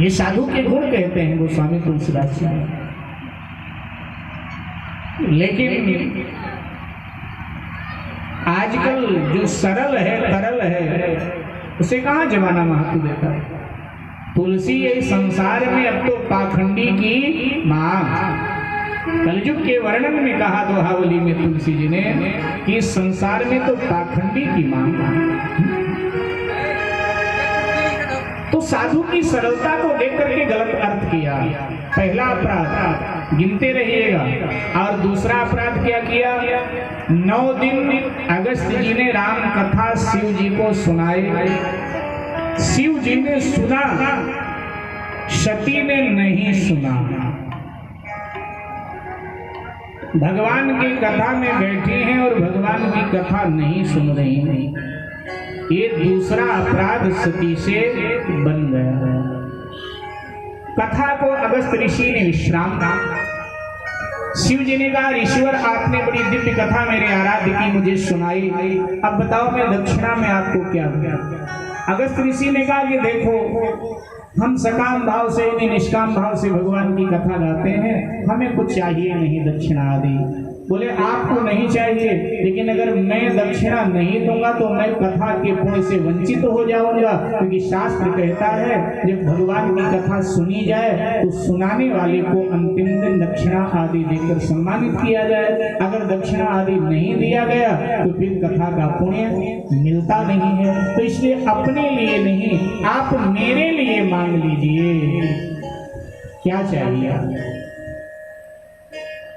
ये साधु के गुण कहते हैं गोस्वामी तुलसीदास जी। लेकिन आजकल जो सरल है तरल है उसे कहाँ जमाना महत्व देता है। तुलसी ये संसार में अब तो पाखंडी की मांग। कलयुग के वर्णन में कहा दोहावली में तुलसी जी ने कि संसार में तो पाखंडी की मांग। तो साधु की सरलता को देख करके गलत अर्थ किया। पहला अपराध गिनते रहिएगा। और दूसरा अपराध क्या किया? 9 दिन अगस्त जी ने राम कथा शिव जी को सुनाई। शिव जी ने सुना, सती ने नहीं सुना। भगवान की कथा में बैठी हैं और भगवान की कथा नहीं सुन रही हैं। ये दूसरा अपराध सती से बन गया। कथा को अगस्त ऋषि ने विश्राम कहा। शिव जी ने कहा, ईश्वर आपने बड़ी दिव्य कथा मेरे आराध्य की मुझे सुनाई, अब बताओ मैं दक्षिणा में आपको क्या दूं? अगस्त ऋषि ने कहा कि देखो, हम सकाम भाव से यानी निष्काम भाव से भगवान की कथा गाते हैं, हमें कुछ चाहिए नहीं दक्षिणा आदि। बोले आपको नहीं चाहिए, लेकिन अगर मैं दक्षिणा नहीं दूंगा तो मैं कथा के पुण्य से वंचित हो जाऊंगा, क्योंकि शास्त्र कहता है जब भगवान की कथा सुनी जाए तो सुनाने वाले को अंतिम दिन दक्षिणा आदि देकर सम्मानित किया जाए। अगर दक्षिणा आदि नहीं दिया गया तो फिर कथा का पुण्य मिलता नहीं है। तो इसलिए अपने लिए नहीं, आप मेरे लिए मांग लीजिए, क्या चाहिए?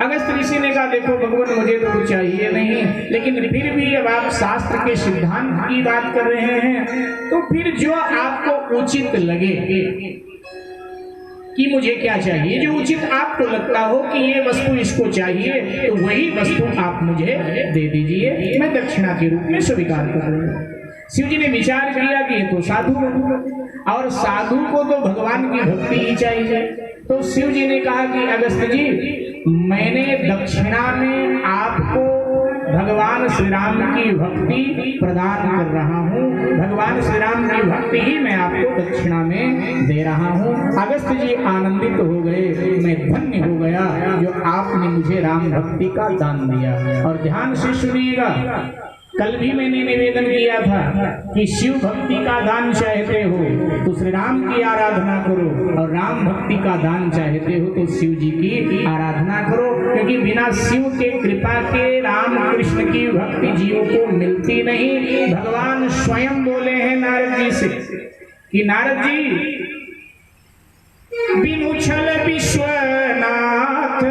अगस्त ऋषि ने कहा, देखो भगवान मुझे तो कुछ चाहिए नहीं, लेकिन फिर भी अब आप शास्त्र के सिद्धांत की बात कर रहे हैं तो फिर जो आपको उचित लगे कि मुझे क्या चाहिए, जो उचित आपको लगता हो कि ये वस्तु इसको चाहिए, तो वही वस्तु आप मुझे दे दीजिए, मैं दक्षिणा के रूप में स्वीकार कर रहा हूं। शिव जी ने विचार किया कि ये तो साधु और साधु को तो भगवान की भक्ति ही चाहिए। तो शिव जी ने कहा कि अगस्त जी, मैंने दक्षिणा में आपको भगवान श्री राम की भक्ति प्रदान कर रहा हूँ। भगवान श्री राम की भक्ति ही मैं आपको दक्षिणा में दे रहा हूँ। अगस्त जी आनंदित हो गए, मैं धन्य हो गया जो आपने मुझे राम भक्ति का दान दिया। और ध्यान से सुनिएगा, कल भी मैंने निवेदन किया था कि शिव भक्ति का दान चाहते हो तो श्री राम की आराधना करो, और राम भक्ति का दान चाहते हो तो शिव जी की आराधना करो, क्योंकि बिना शिव के कृपा के राम कृष्ण की भक्ति जीव को मिलती नहीं। भगवान स्वयं बोले हैं नारद जी से कि नारद जी, बिनु छल विश्वनाथ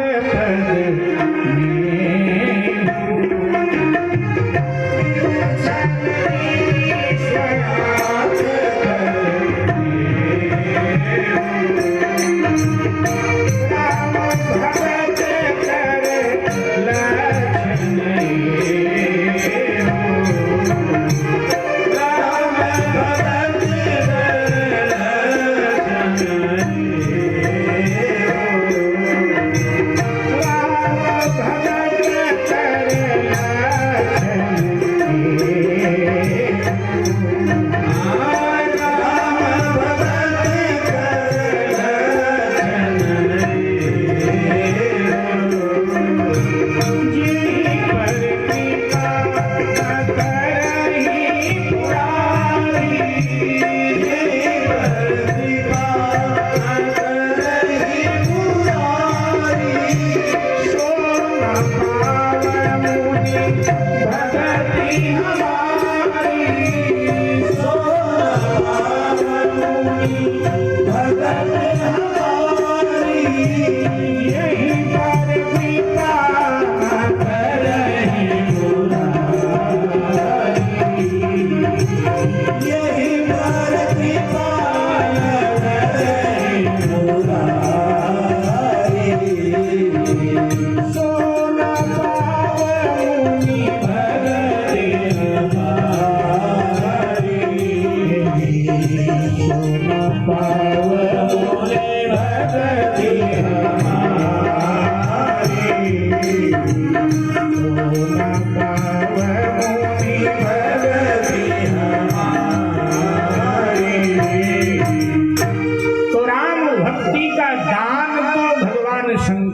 पद भगति हमारी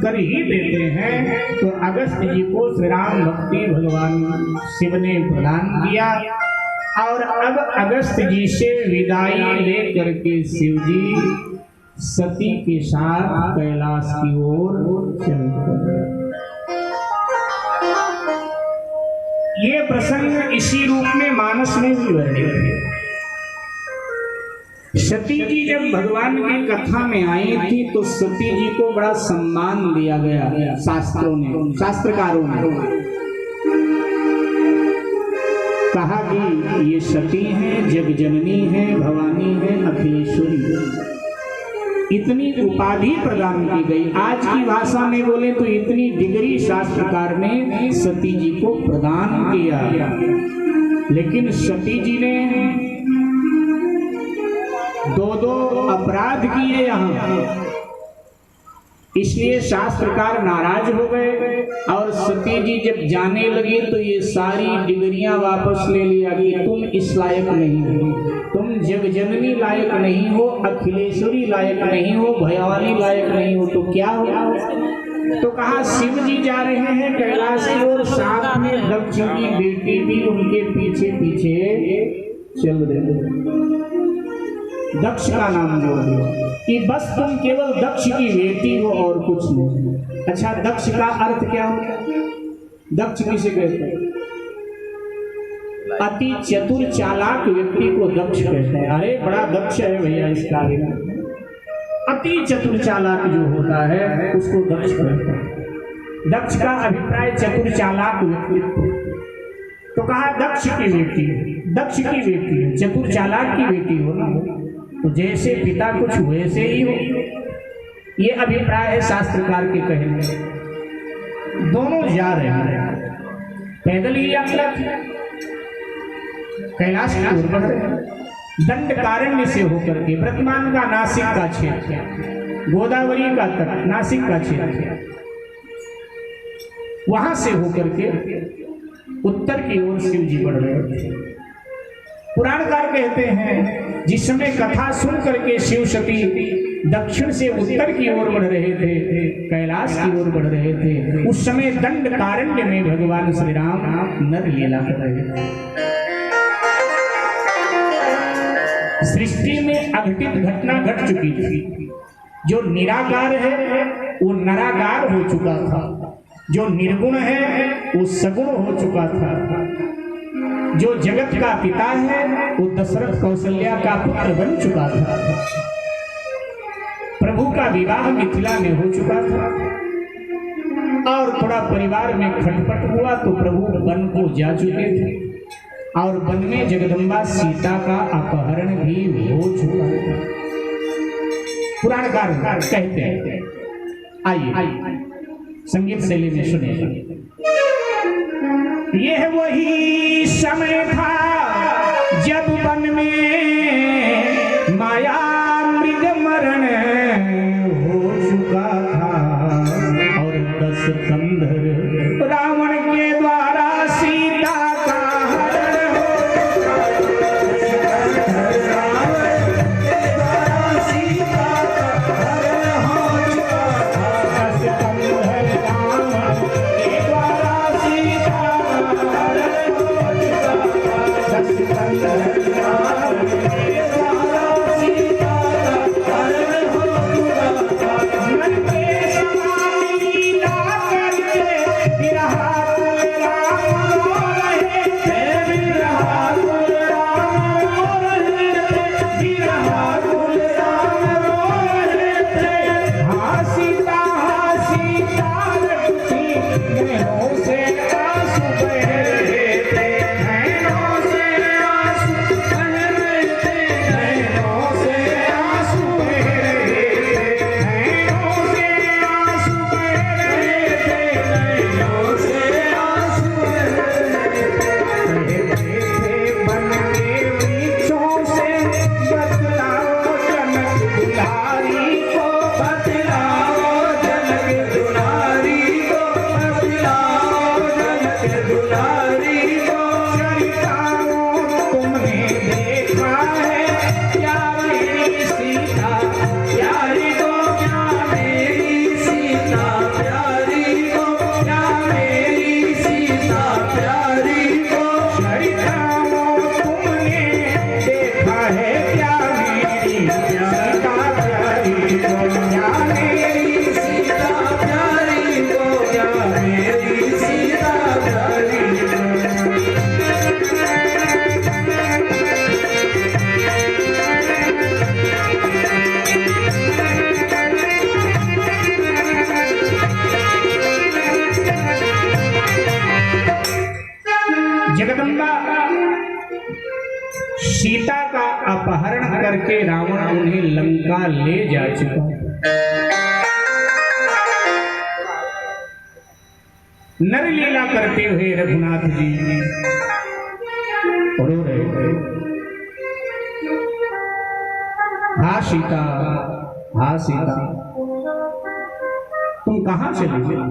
कर ही देते हैं। तो अगस्त जी को श्री राम भक्ति भगवान शिव ने प्रदान किया और अब अगस्त जी से विदाई लेकर के शिव जी सती के साथ कैलाश की ओर चल पड़े। ये प्रसंग इसी रूप में मानस में भी वर्णित है। सती जी जब भगवान की कथा में आई थी तो सती जी को बड़ा सम्मान दिया गया शास्त्रों ने, शास्त्रकारों ने कहा कि ये सती हैं, जगजननी है, भवानी है, अखिलेश्वरी, इतनी उपाधि प्रदान की गई। आज की भाषा में बोले तो इतनी डिग्री शास्त्रकार ने सती जी को प्रदान किया। लेकिन सती जी ने दो अपराध किए यहाँ, इसलिए शास्त्रकार नाराज हो गए और सती जी जब जाने लगी तो ये सारी डिग्रियां वापस ले लिया कि तुम इस लायक नहीं हो, तुम जगजननी लायक नहीं हो, अखिलेश्वरी लायक नहीं हो, भयावानी लायक नहीं हो, तो क्या हो? तो कहा शिव जी जा रहे हैं कैलाश की ओर, साथ में दक्ष की बेटी भी उनके पीछे पीछे चल रहे। दक्ष का नाम जोड़ दिया कि बस तुम केवल दक्ष की बेटी हो और कुछ नहीं। अच्छा, दक्ष का अर्थ क्या होता है? दक्ष किसे कहते हैं? अति चतुर चालाक व्यक्ति को दक्ष कहते हैं। अरे बड़ा दक्ष है भैया इस कार्य में। अति चतुर चालाक जो होता है उसको दक्ष कहते हैं। दक्ष का अभिप्राय चतुर चालाक व्यक्तित्व। तो कहा दक्ष की बेटी, दक्ष की बेटी है, चतुर चालाक की बेटी हो ना, तो जैसे पिता कुछ वैसे ही हो, ये अभिप्राय है शास्त्रकार के कहने। दोनों जा रहे हैं, पैदल ही यात्रा थी, कैलाश की ओर बढ़ रहे, दंडकारण्य से होकर के, वर्तमान का नासिक का क्षेत्र, गोदावरी का तट नासिक का क्षेत्र, वहां से होकर के उत्तर की ओर शिव जी बढ़ रहे थे। पुराणकार कहते हैं जिस समय कथा सुन करके शिव सती दक्षिण से उत्तर की ओर बढ़ रहे थे, कैलाश की ओर बढ़ रहे थे, उस समय दंडकारण्य में भगवान श्री राम नर लीला कर रहे थे। सृष्टि में अघटित घटना घट चुकी थी। जो निराकार है वो नराकार हो चुका था, जो निर्गुण है वो सगुण हो चुका था, जो जगत का पिता है वो दशरथ कौशल्या का पुत्र बन चुका था, प्रभु का विवाह मिथिला में हो चुका था, और थोड़ा परिवार में खटपट हुआ तो प्रभु वन को जा चुके थे, और वन में जगदम्बा सीता का अपहरण भी हो चुका था। पुराणकार कहते हैं, आइए संगीत शैली में सुनिए। यह वही समय था जब वन में माया मृग मरण हो चुका था, और 10 कंधर रावण के द्वारा सीता का हरण हो चुका था। 10 कंधर रावण के द्वारा सीता का हरण हो चुका था। 10 कंधर रावण हुए रावण उन्हें लंका ले जा चुका। नरलीला करते हुए रघुनाथ जी रो रहे थे। हा सीता, हा सीता, तुम कहां चले गए?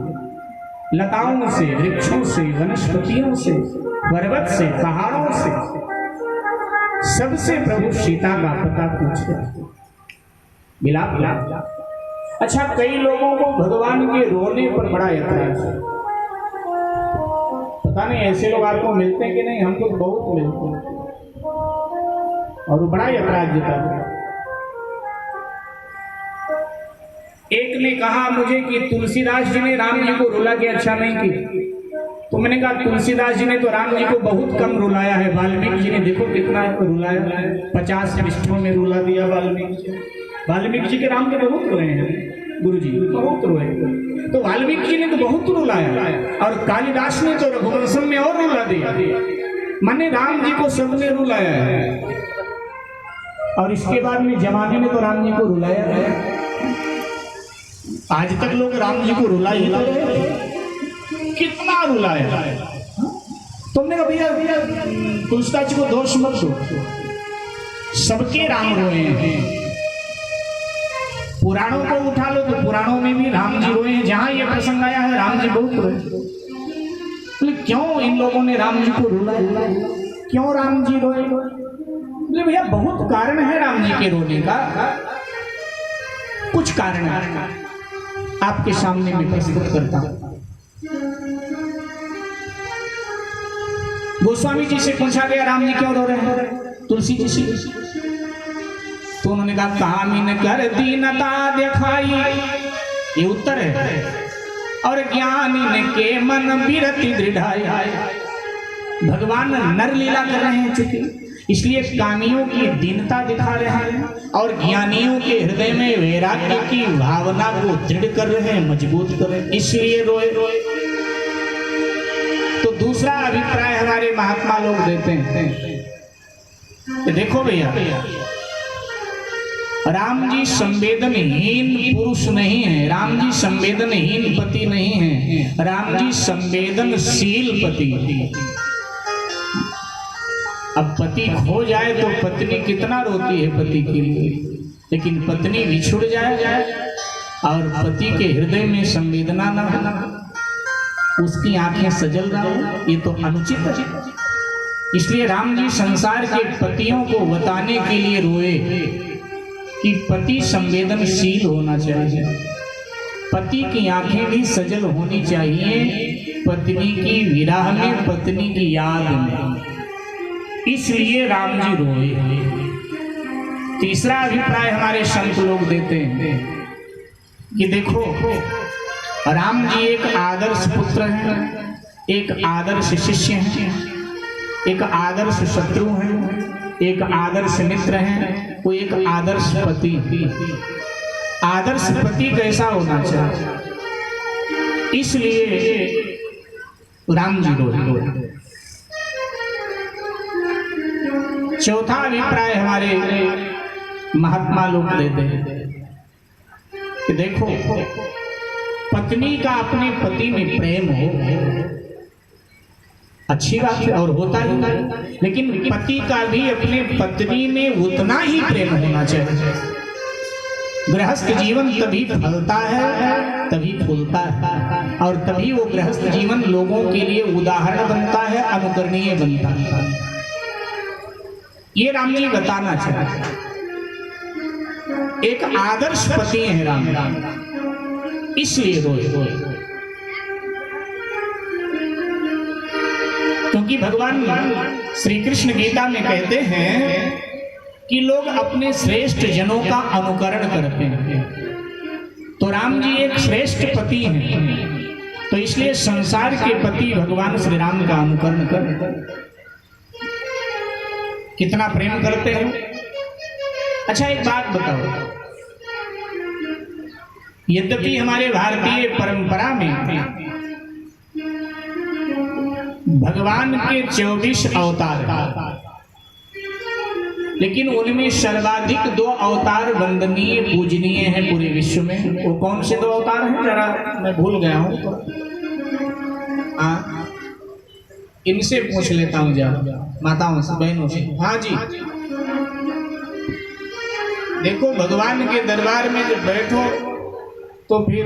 लताओं से, वृक्षों से, वनस्पतियों से, पर्वत से, पहाड़ों से, सबसे प्रभु सीता का पता पूछ रहे, मिलाप। अच्छा, कई लोगों को भगवान के रोने पर बड़ा ऐतराज है। पता नहीं ऐसे लोग आपको मिलते हैं कि नहीं, हमको बहुत मिलते हैं और वो बड़ा ऐतराज जताते हैं। एक ने कहा मुझे कि तुलसीदास जी ने राम जी को रुला के अच्छा नहीं किया। तो मैंने कहा तुलसीदास जी ने तो राम जी को बहुत कम रुलाया है, वाल्मीकि जी ने देखो कितना रुलाया, 50 पृष्ठों में रुला दिया वाल्मीकि जी के राम के बहुत रोए हैं गुरु जी, बहुत रोए। तो वाल्मीकि जी ने तो बहुत रुलाया और कालिदास ने तो रघुवंशम में और रुला दिया। माने राम जी को सबने रुलाया है और इसके बाद में जमाने ने तो राम जी को रुलाया है। आज तक लोग राम जी को रुला ही तो रहे, कितना रुलाया। तुमने कहा भैया तुलसीदास जी को दोष मत दो, सबके राम रोए हैं। पुराणों को उठा लो तो पुराणों में भी राम जी रोए हैं, जहां ये प्रसंग आया है राम जी बहुत रोए। क्यों इन लोगों ने राम जी को रुला, क्यों राम जी रोए? भैया बहुत कारण है राम जी के रोने का, कुछ कारण है आपके सामने मैं प्रस्तुत करता हूं। गोस्वामी जी से पूछा गया राम जी क्यों रो रहे हैं तुलसी जी से, तो उन्होंने कहा कामिन कर दीनता दिखाई, ये उत्तर है, और ज्ञानी के मन विरति दृढ़ाई। भगवान नर लीला कर रहे हैं चूंकि, इसलिए कामियों की दीनता दिखा रहे हैं और ज्ञानियों के हृदय में वैराग्य की भावना को दृढ़ कर रहे हैं, मजबूत कर रहे हैं, इसलिए रोए। तो दूसरा अभिप्राय हमारे महात्मा लोग देते हैं कि देखो भैया राम जी संवेदनहीन पुरुष नहीं है, राम जी संवेदनहीन पति नहीं है, राम जी संवेदनशील पति। अब पति खो जाए तो पत्नी कितना रोती है पति के लिए, लेकिन पत्नी बिछुड़ जाए और पति के हृदय में संवेदना न हो, उसकी आंखें सजल ना हो, ये तो अनुचित है। इसलिए राम जी संसार के पतियों को बताने के लिए रोए कि पति संवेदनशील होना चाहिए, पति की आंखें भी सजल होनी चाहिए पत्नी की विरह में, पत्नी की याद में, इसलिए राम जी रोए। तीसरा अभिप्राय हमारे संत लोग देते हैं कि देखो राम जी एक आदर्श पुत्र हैं, एक आदर्श शिष्य हैं, एक आदर्श शत्रु हैं, एक आदर्श मित्र हैं, वो एक आदर्श पति। आदर्श पति कैसा होना चाहिए, इसलिए राम जी रोए। चौथा अभिप्राय हमारे महात्मा लोग देते हैं कि देखो पत्नी का अपने पति में प्रेम हो, अच्छी बात है और होता ही है, लेकिन पति का भी अपने पत्नी में उतना ही प्रेम होना चाहिए। गृहस्थ जीवन तभी फलता है, तभी फूलता है, और तभी वो गृहस्थ जीवन लोगों के लिए उदाहरण बनता है, अनुकरणीय बनता है। ये राम जी बताना चाहते, एक आदर्श पति है राम, इसलिए रोए। क्योंकि भगवान श्री कृष्ण गीता में कहते हैं कि लोग अपने श्रेष्ठ जनों का अनुकरण करते हैं, तो राम जी एक श्रेष्ठ पति हैं, तो इसलिए संसार के पति भगवान श्री राम का अनुकरण कर कितना प्रेम करते हैं। अच्छा एक बात बताओ, यद्यपि हमारे भारतीय परंपरा में भगवान के 24 अवतार, लेकिन उनमें सर्वाधिक 2 अवतार वंदनीय पूजनीय हैं पूरे विश्व में। वो कौन से 2 अवतार हैं जरा मैं भूल गया हूं, तो इनसे पूछ लेता हूं जरा, माताओं से, बहनों से। हाँ जी, देखो भगवान के दरबार में जब बैठो तो फिर